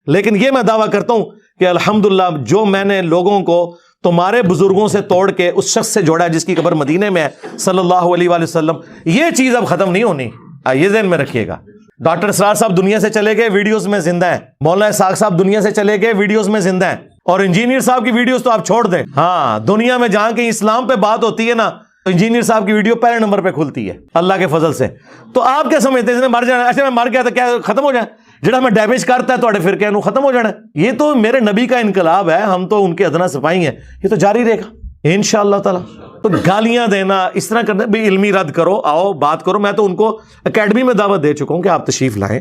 لیکن یہ میں دعویٰ کرتا ہوں کہ الحمدللہ جو میں نے لوگوں کو تمہارے بزرگوں سے توڑ کے اس شخص سے جوڑا ہے جس کی قبر مدینے میں ہے صلی اللہ علیہ وآلہ وسلم، یہ چیز اب ختم نہیں ہونی، یہ ذہن میں رکھیے گا۔ ڈاکٹر اسرار صاحب دنیا سے چلے گئے، ویڈیوز میں زندہ ہیں۔ مولانا اسحاق صاحب دنیا سے چلے گئے، ویڈیوز میں زندہ ہیں۔ اور انجینئر صاحب کی ویڈیوز تو آپ چھوڑ دیں، ہاں دنیا میں جہاں کہیں اسلام پہ بات ہوتی ہے نا تو انجینئر صاحب کی ویڈیو پہلے نمبر پہ کھلتی ہے اللہ کے فضل سے۔ تو آپ کیا سمجھتے ہیں اس نے مر جانا؟ اچھا میں مر گیا تو کیا ختم ہو جائے؟ جڑا میں ڈیمیج کرتا ہے تو فرقے نو ختم ہو جانا ہے؟ یہ تو میرے نبی کا انقلاب ہے، ہم تو ان کے ادنا سپاہی ہیں، یہ تو جاری رہے گا انشاءاللہ تعالی۔ تو گالیاں دینا اس طرح کرنا بھی علمی رد کرو، آؤ بات کرو۔ میں تو ان کو اکیڈمی میں دعوت دے چکا ہوں کہ آپ تشریف لائیں۔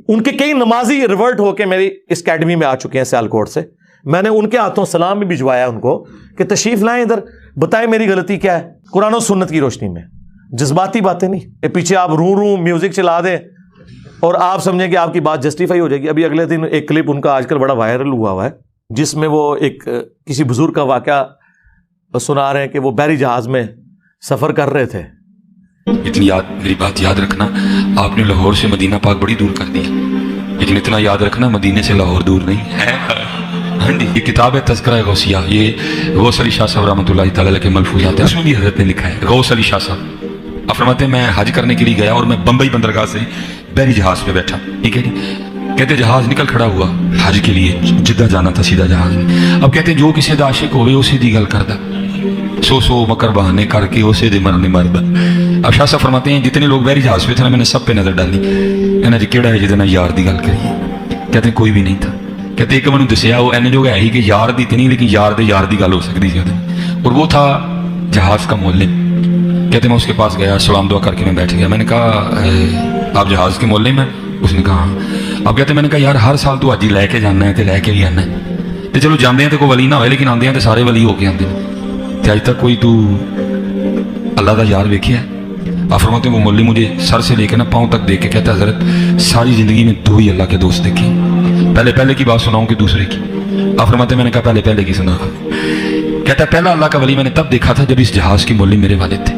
ان کے کئی نمازی ریورٹ ہو کے میری اس اکیڈمی میں آ چکے ہیں سیالکوٹ سے، میں نے ان کے ہاتھوں سلام بھی بھجوایا ان کو کہ تشریف لائیں ادھر، بتائیں میری غلطی کیا ہے قرآن و سنت کی روشنی میں، جذباتی باتیں نہیں کہ پیچھے آپ رو میوزک چلا دیں اور آپ سمجھیں کہ آپ کی بات جسٹیفائی ہو جائے گی۔ ابھی اگلے دن ایک کلپ ان کا آج کل بڑا وائرل ہوا ہے جس میں وہ ایک کسی بزرگ کا واقعہ سنا رہے ہیں کہ وہ بحری جہاز میں سفر کر رہے تھے۔ اتنی میری بات یاد رکھنا، آپ نے لاہور سے مدینہ پاک بڑی دور کر دیا، لیکن اتنا یاد رکھنا مدینے سے لاہور دور نہیں ہے۔ ہاں جی، یہ کتاب ہے تذکرہ غوثیہ، یہ غوث علی شاہ صاحب رحمۃ اللہ تعالیٰ کے ملفوظات ہیں، اس میں بھی حضرت نے لکھا ہے۔ غوث علی شاہ صاحب آپ فرماتے ہیں میں حج کرنے کے لیے گیا اور میں بمبئی بندرگاہ سے بحری جہاز پہ بیٹھا، ٹھیک ہے جی، کہتے جہاز نکل کھڑا ہوا حج کے لیے، جدہ جانا تھا سیدھا جہاز میں۔ اب کہتے ہیں جو کسی دا عاشق ہوئے اسے دی گل کردا، سو مکر بہانے کر کے اسے دے مرنے مردا۔ اب شاہ صاحب فرماتے ہیں جتنے لوگ بحری جہاز پہ تھے نا میں نے سب پہ نظر ڈالی، کہنا جی کیڑا ہے جہدے نال یار دی گل کریے؟ کہتے ہیں کوئی بھی نہیں تھا۔ کہتے ایک میں دسیا وہ این جو ہے ہی کہ یار دی نہیں لیکن یار دی گل ہو سکتی تھی، اور وہ تھا جہاز کا مولم۔ کہتے میں اس کے پاس گیا، سلام دعا کر کے میں بیٹھ گیا۔ میں نے کہا آپ جہاز کے مولم ہیں؟ اس نے کہا ہاں۔ اب کہتے میں نے کہا یار ہر سال تو حج لے کے جانا ہے تو لے کے بھی آنا ہے، تو چلو جانے ہیں تو کوئی ولی نہ ہوئے لیکن آدھے ہیں تو سارے ولی ہو کے آتے ہیں، تو اج تک کوئی تو اللہ کا یار ویکھیا ہے؟ آپ فرماتے ہیں وہ مولوی مجھے سر سے لے کے نا پاؤں تک دیکھ کے کہتا ہے حضرت ساری زندگی میں 2 ہی اللہ کے دوست دیکھے، پہلے کی بات سناؤں کہ دوسرے کی؟ آپ فرماتے ہیں میں نے کہا پہلے کی سنا۔ کہتا ہے پہلا اللہ کا ولی میں نے تب دیکھا تھا جب اس جہاز کی مولوی میرے والد تھے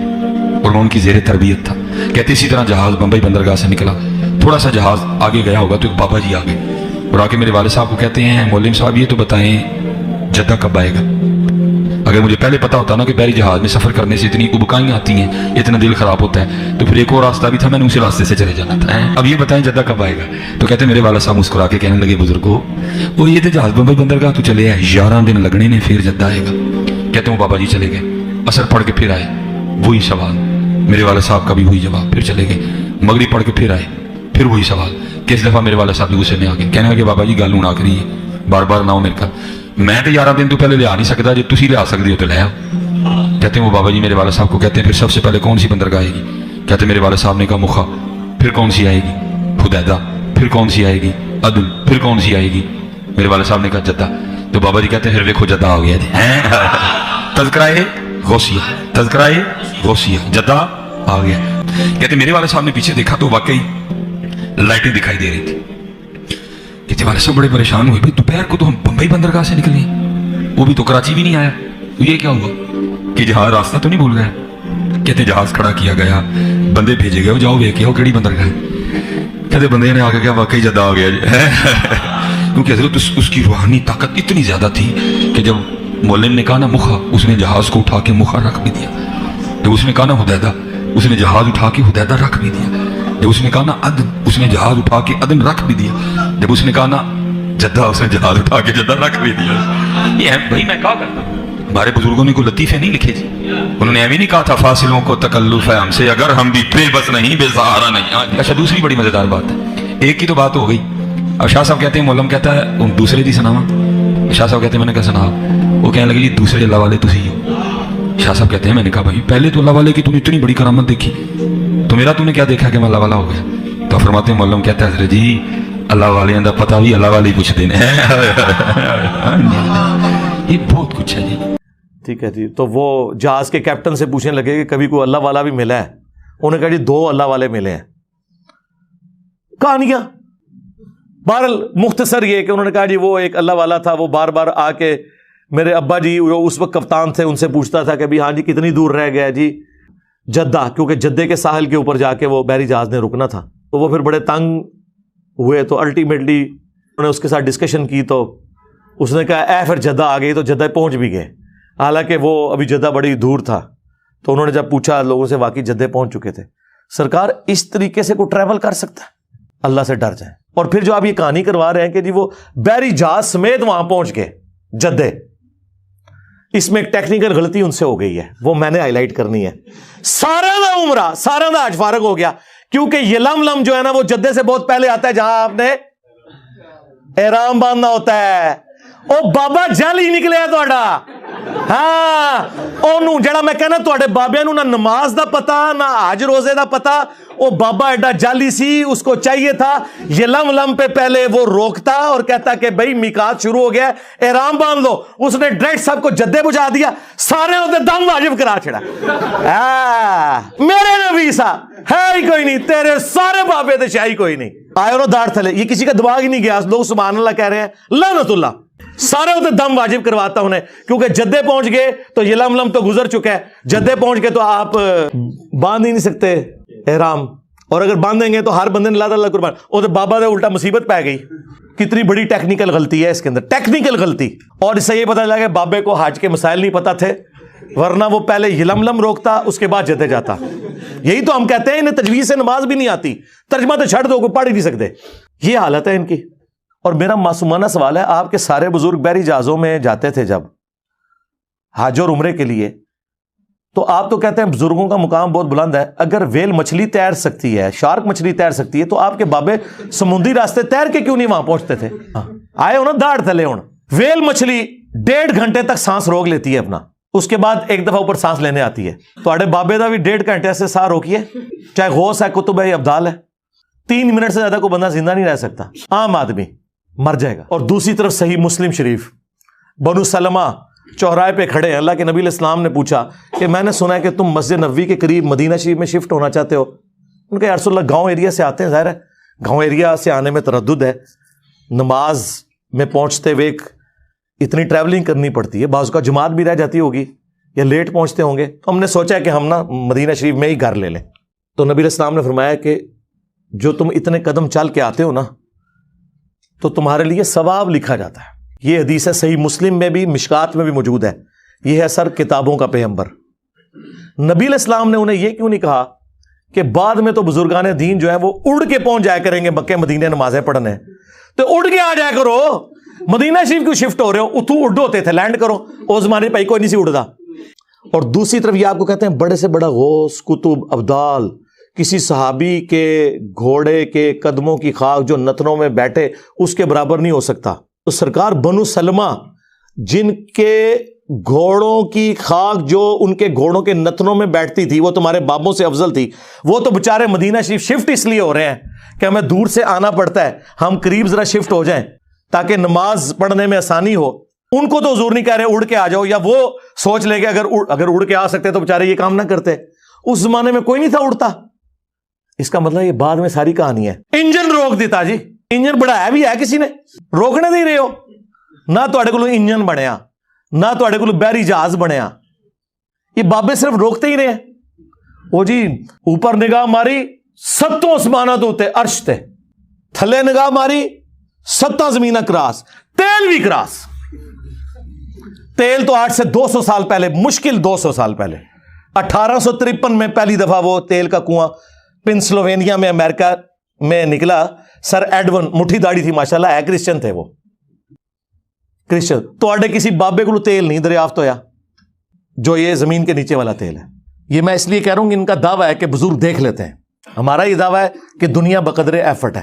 اور میں ان کی زیر تربیت تھا۔ کہتے اسی طرح جہاز بمبئی بندرگاہ سے نکلا، تھوڑا سا جہاز آگے گیا ہوگا تو ایک بابا جی آگے اور آ کے میرے والد صاحب کو کہتے ہیں مولوی صاحب یہ تو بتائیں جدہ کب آئے گا؟ اگر مجھے پہلے پتا ہوتا نا کہ بحری جہاز میں سفر کرنے سے اتنی ابکائیں آتی ہیں، اتنا دل خراب ہوتا ہے، تو پھر ایک اور راستہ بھی تھا، میں نے اسی راستے سے چلے جانا تھا۔ اب یہ بتائیں جدہ کب آئے گا؟ تو کہتے ہیں میرے والد صاحب مسکرا کے کہنے لگے بزرگو وہ یہ تو جہاز بمبئی بندرگاہ تو چلے ہیں 11 دن لگنے نے پھر جدہ آئے گا۔ کہتے ہیں وہ بابا جی چلے گئے، اثر پڑھ کے پھر آئے، وہی سوال، میرے والد صاحب کا بھی وہی جواب، پھر چلے گئے، مغرب پڑھ کے پھر آئے، پھر وہی سوال۔ کس دفعہ میرے والد صاحب غصے میں آ گئے، کہنے لگے بابا جی گل ہونا کری ہے، بار بار نہ ہو میرے کا، میں تو 11 دن تو پہلے لے آ نہیں سکتا، جب تسی لے آ سکتے ہو تو لے آؤ۔ کہتے ہیں وہ بابا جی میرے والد صاحب کو کہتے ہیں پھر سب سے پہلے کون سی بندرگاہ آئے گی؟ کہتے ہیں میرے والد صاحب نے کہا مخا، پھر کون سی آئے گی؟ حدیدہ، پھر کون سی آئے گی؟ عدن، پھر کون سی آئے گی؟ میرے والد صاحب نے کہا جدہ۔ تو بابا جی کہتے ہیں پھر ویکھو جدہ آ گیا جی، تذکرہ غوثیہ، تذکرہ غوثیہ، جدہ آ گیا۔ کہتے ہیں میرے والد صاحب نے پیچھے دیکھا تو واقعی لائٹیں دکھائی دے رہی تھی۔ کہتے والد صاحب بڑے پریشان ہوئے، دوپہر کو تو ہم بمبئی بندرگاہ سے نکلے، وہ بھی تو کراچی بھی نہیں آیا، تو یہ کیا ہوا کہ جہاز راستہ تو نہیں بھول گیا؟ کہتے جہاز کھڑا کیا گیا، بندے بھیجے گئے، جاؤ ویکھ آؤ کیڑی بندرگاہ ہے۔ کہتے بندے نے آ کے کہا واقعی جدہ آ گیا جی، کیونکہ حضرت اس کی روحانی طاقت اتنی زیادہ تھی کہ جب مولم نے کہا نا مخا، اس نے جہاز کو اٹھا کے مخا رکھ بھی دیا، جب اس نے کہا نا حدیدہ، اس نے جہاز اٹھا کے حدیدہ رکھ بھی دیا، جب اس نے کہا نا عدن، اس نے جہاز اٹھا کے عدن رکھ بھی دیا، جب اس نے کہا نا جدہ، اس نے جہاز اٹھا کے جدہ رکھ بھی دیا۔ یہ ہے بھائی، میں کہا کرتا ہوں ہمارے بزرگوں نے کوئی لطیفے نہیں لکھے جی، انہوں نے ایویں نہیں کہا تھا فاصلوں کو تکلف ہے ہم سے اگر ہم بھی بے بس نہیں، بے سہارا نہیں۔ اچھا دوسری بڑی مزیدار بات ہے، ایک کی تو بات ہو گئی، اب شاہ صاحب کہتے ہیں مولم کہتا ہے دوسرے دی سناواں؟ شاہ صاحب کہتے ہیں میں نے کہا سنا، وہ کہنے لگے جی دوسرے اللہ والے تسی ہو۔ شاہ صاحب کہتے ہیں میں نے کہا بھائی پہلے تو اللہ والے کی تو نے اتنی بڑی کرامت دیکھی، تو میرا تو نے کیا دیکھا کہ میں اللہ والا ہو گیا؟ تو فرماتے ہیں مولم کہتا ہے حضرت جی اللہ والے دا پتہ بھی اللہ والے پوچھتے ہیں، یہ بہت کچھ ہے جی۔ ٹھیک ہے جی، تو وہ جہاز کے کیپٹن سے پوچھنے لگے کہ کبھی کوئی اللہ والا بھی ملا ہے؟ انہوں نے کہا جی 2 اللہ والے ملے ہیں۔ کہانیاں بہرحال مختصر یہ کہ انہوں نے کہا جی وہ ایک اللہ والا تھا، وہ بار بار آ کے میرے ابا جی جو اس وقت کپتان تھے ان سے پوچھتا تھا کہ ہاں جی کتنی دور رہ گیا جی جدہ، کیونکہ جدے کے ساحل کے اوپر جا کے وہ بحری جہاز نے رکنا تھا، تو وہ پھر بڑے تنگ ہوئے، تو الٹیمیٹلی انہوں نے اس کے ساتھ ڈسکشن کی تو اس نے کہا اے پھر جدہ آ گئی، تو جدہ پہنچ بھی گئے، حالانکہ وہ ابھی جدہ بڑی دور تھا۔ تو انہوں نے جب پوچھا لوگوں سے، واقعی جدہ پہنچ چکے تھے۔ سرکار اس طریقے سے کوئی ٹریول کر سکتا ہے؟ اللہ سے ڈر جائیں۔ اور پھر جو آپ یہ کہانی کروا رہے ہیں کہ جی وہ بحری جہاز سمیت وہاں پہنچ گئے جدہ، اس میں ایک ٹیکنیکل غلطی ان سے ہو گئی ہے، وہ میں نے ہائی لائٹ کرنی ہے۔ سارا دا عمرہ، سارا دا حج فارغ ہو گیا، کیونکہ یہ لم جو ہے نا وہ جدے سے بہت پہلے آتا ہے، جہاں آپ نے احرام باندھنا ہوتا ہے۔ او بابا جل ہی نکلے تہاڈا، ہاں اونوں جڑا میں کہنا تہاڈے بابے نوں نہ نماز دا پتا نہ حج روزے دا پتا، او بابا ایڈا جالی سی، اس کو چاہیے تھا یہ لم پہ پہلے وہ روکتا اور کہتا کہ بھائی میقات شروع ہو گیا، احرام باندھ لو۔ اس نے ڈائریکٹ سب کو جدے بجھا دیا، سارے ہوتے دم واجب کرا چھڑا۔ میرے نبی سا ہے ہی کوئی نہیں، تیرے سارے بابے تے شاہی کوئی نہیں، آئے اور داڑھ تھلے۔ یہ کسی کا دماغ ہی نہیں گیا، لوگ سبحان اللہ کہہ رہے ہیں، لعنت اللہ۔ سارے ہوتے دم واجب کرواتا انہیں، کیونکہ جدے پہنچ گئے تو یہ لم تو گزر چکا ہے، جدے پہنچ گئے تو آپ باندھ ہی نہیں سکتے احرام، اور اگر باندھیں گے تو ہر بندے نے اللہ قربان، اور تو بابا دے الٹا مصیبت پہ گئی۔ کتنی بڑی ٹیکنیکل غلطی ہے اس کے اندر، ٹیکنیکل غلطی۔ اور اس سے یہ پتہ لگا کہ بابے کو حج کے مسائل نہیں پتہ تھے، ورنہ وہ پہلے یلم روکتا، اس کے بعد جدے جاتا۔ یہی تو ہم کہتے ہیں انہیں تجویز سے نماز بھی نہیں آتی، ترجمہ تو چھڑ دو، کوئی پڑھ ہی نہیں سکتے۔ یہ حالت ہے ان کی۔ اور میرا معصومانہ سوال ہے، آپ کے سارے بزرگ بحری جہازوں میں جاتے تھے جب حج اور عمرے کے لیے، تو آپ تو کہتے ہیں بزرگوں کا مقام بہت بلند ہے، اگر ویل مچھلی تیر سکتی ہے، شارک مچھلی تیر سکتی ہے، تو آپ کے بابے سمندری راستے تیر کے کیوں نہیں وہاں پہنچتے تھے؟ آئے ہو نا داڑھ تھلے ہوں۔ ویل مچھلی 1.5 گھنٹے تک سانس روک لیتی ہے اپنا، اس کے بعد ایک دفعہ اوپر سانس لینے آتی ہے۔ تو آڑے بابے دا بھی 1.5 گھنٹے سے سانس روکیے، چاہے غوث ہے، کتب ہے، ابدال ہے، 3 منٹ سے زیادہ کوئی بندہ زندہ نہیں رہ سکتا، عام آدمی مر جائے گا۔ اور دوسری طرف صحیح مسلم شریف، بنو سلمہ چوراہے پہ کھڑے ہیں، اللہ کے نبی علیہ السلام نے پوچھا کہ میں نے سنا ہے کہ تم مسجد نبوی کے قریب مدینہ شریف میں شفٹ ہونا چاہتے ہو۔ ان کا یا رسول اللہ گاؤں ایریا سے آتے ہیں، ظاہر ہے گاؤں ایریا سے آنے میں تردد ہے، نماز میں پہنچتے ہوئے اتنی ٹریولنگ کرنی پڑتی ہے، بعض کا جماعت بھی رہ جاتی ہوگی یا لیٹ پہنچتے ہوں گے، تو ہم نے سوچا کہ ہم نا مدینہ شریف میں ہی گھر لے لیں۔ تو نبی علیہ السلام نے فرمایا کہ جو تم اتنے قدم چل کے آتے ہو نا، تو تمہارے لیے ثواب لکھا جاتا ہے۔ یہ حدیث ہے، صحیح مسلم میں بھی، مشکات میں بھی موجود ہے۔ یہ ہے سر کتابوں کا پیغمبر۔ نبی علیہ السلام نے انہیں یہ کیوں نہیں کہا کہ بعد میں تو بزرگان دین جو ہے وہ اڑ کے پہنچ جایا کریں گے مکہ مدینے نمازیں پڑھنے، تو اڑ کے آ جایا کرو، مدینہ شریف کیوں شفٹ ہو رہے ہو؟ اتو اڑ ہوتے تھے، لینڈ کرو، اس زمانے پہ کوئی نہیں سی اڑدا۔ اور دوسری طرف یہ آپ کو کہتے ہیں بڑے سے بڑا غوث، کتب، ابدال، کسی صحابی کے گھوڑے کے قدموں کی خاک جو نتنوں میں بیٹھے اس کے برابر نہیں ہو سکتا۔ تو سرکار بنو سلمہ جن کے گھوڑوں کی خاک جو ان کے گھوڑوں کے نتنوں میں بیٹھتی تھی وہ تمہارے بابوں سے افضل تھی، وہ تو بےچارے مدینہ شریف شفٹ اس لیے ہو رہے ہیں کہ ہمیں دور سے آنا پڑتا ہے، ہم قریب ذرا شفٹ ہو جائیں تاکہ نماز پڑھنے میں آسانی ہو۔ ان کو تو حضور نہیں کہہ رہے اڑ کے آ جاؤ، یا وہ سوچ لے کہ اگر اڑ کے آ سکتے تو بےچارے یہ کام نہ کرتے۔ اس زمانے میں کوئی نہیں تھا اڑتا۔ اس کا مطلب یہ بعد میں ساری کہانی ہے۔ انجن روک دیتا جی، انجن بڑھایا بھی ہے کسی نے، روکنے نہیں رہے ہو، نہ تواڈے کول انجن بنیا، نہ تواڈے کول بحری جہاز بنیا، یہ بابے صرف روکتے ہی رہے ہیں۔ وہ جی اوپر نگاہ ماری 7 آسماناں تو تے عرش تے، تھلے نگاہ ماری 7 زمیناں کراس، تیل بھی کراس۔ تیل تو 8 سے 200 سال پہلے، مشکل 200 سال پہلے، 1853 میں پہلی دفعہ وہ تیل کا کنواں پنسلوینیا میں امریکہ میں نکلا۔ سر ایڈون، مٹھی داڑھی تھی ماشاءاللہ، ہے کرسچن تھے وہ، کرسچن۔ تو آڈے کسی بابے کو تیل نہیں دریافت ہویا جو یہ زمین کے نیچے والا تیل ہے۔ یہ میں اس لیے کہہ رہا ہوں کہ ان کا دعویٰ ہے کہ بزرگ دیکھ لیتے ہیں، ہمارا یہ دعویٰ ہے کہ دنیا بقدر ایفرٹ ہے۔